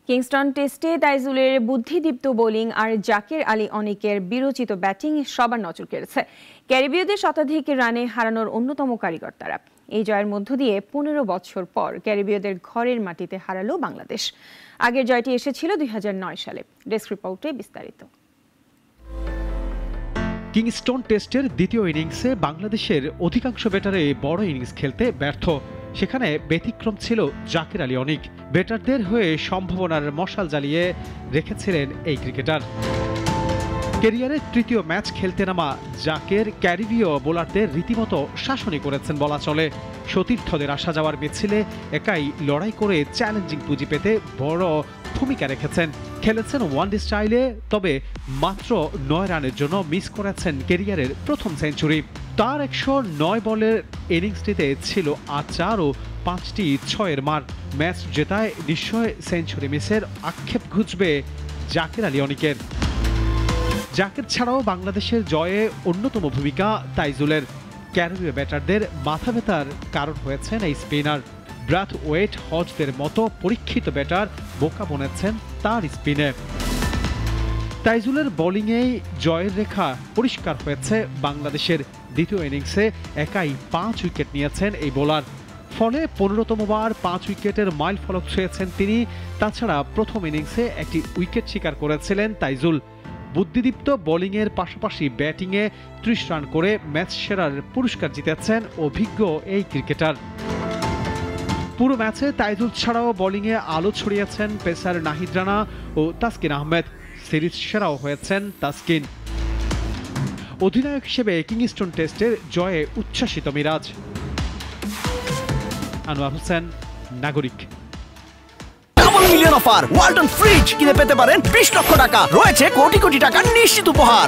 Kingston টেস্টে তাইজুলের বুদ্ধিদীপ্ত bowling আর Zaker Ali অনিকের বিরচিত batting সবার নজর কেড়েছে। ক্যারিবীয়দের শতাধিক রানে হারানোর অন্যতম কারিগর তারা। এই জয়ের মধ্য দিয়ে 15 বছর পর ক্যারিবীয়দের ঘরের মাটিতে হারালো বাংলাদেশ। আগের জয়টি এসেছিল 2009 সালে। ডেস্ক রিপোর্টে বিস্তারিত। কিংস্টন টেস্টের দ্বিতীয় ইনিংসে বাংলাদেশের অধিকাংশ ব্যাটারে বড় ইনিংস খেলতে ব্যর্থ। সেখানে ব্যতিক্রম ছিল জাকের আলী অনিক। ব্যাটারদের হয়ে সম্ভাবনার মশাল জ্বালিয়ে রেখেছিলেন এই ক্রিকেটার। ক্যারিয়ারের তৃতীয় ম্যাচ খেলতে নামা জাকের ক্যারিবীয় বোলারদের রীতিমতো শাসনই করেছেন বলা চলে। সতীর্থদের আসা যাওয়ার মিছিলে একাই লড়াই করে চ্যালেঞ্জিং পুঁজি পেতে বড় ভূমিকা রেখেছেন। খেলেছেন ওয়ানডে স্টাইলে, তবে মাত্র 9 রানের জন্য মিস করেছেন ক্যারিয়ারের প্রথম সেঞ্চুরি। তার 109 বলের ইনিংসটিতে ছিল 4 ও 5টি 6-এর মার। ম্যাচ জেতায় নিশ্চয় সেঞ্চুরি মিসের আক্ষেপ ঘুচবে জাকের আলী অনিকের। জাকের ছাড়াও বাংলাদেশের জয়ে অন্যতম ভূমিকা তাইজুলের। ক্যারিবীয় ব্যাটারদের মাথা ব্যথার কারণ হয়েছেন এই স্পিনার। ব্রাথ ওয়েট হজদের মতো পরীক্ষিত ব্যাটার বোকা বনেছেন তার স্পিনে। তাইজুলের বোলিংয়েই জয়ের রেখা পরিষ্কার হয়েছে বাংলাদেশের। দ্বিতীয় ইনিংসে একাই 5 উইকেট নিয়েছেন এই বোলার। ফলে 15তম বার 5 উইকেটের মাইল ফলক ছুঁয়েছেন তিনি। তাছাড়া প্রথম ইনিংসে একটি উইকেট শিকার করেছিলেন তাইজুল। বুদ্ধিদীপ্ত বোলিংয়ের পাশাপাশি ব্যাটিংয়ে 30 রান করে ম্যাচ সেরার পুরস্কার জিতেছেন অভিজ্ঞ এই ক্রিকেটার। পুরো ম্যাচে তাইজুল ছাড়াও বোলিংয়ে আলো ছড়িয়েছেন পেসার নাহিদ রানা ও তাসকিন আহমেদ। সিরিজ সেরাও হয়েছেন তাসকিন। অধিনায়ক হিসেবে কিংস্টন টেস্টের জয়ে উচ্ছ্বাসিত মিরাজ। আনোয়ার হোসেন, নাগরিক। মিলিয়ন অফার ওয়ালটন ফ্রিজ কিনে পেতে পারেন 20 লক্ষ টাকা। রয়েছে কোটি কোটি টাকার নিশ্চিত উপহার।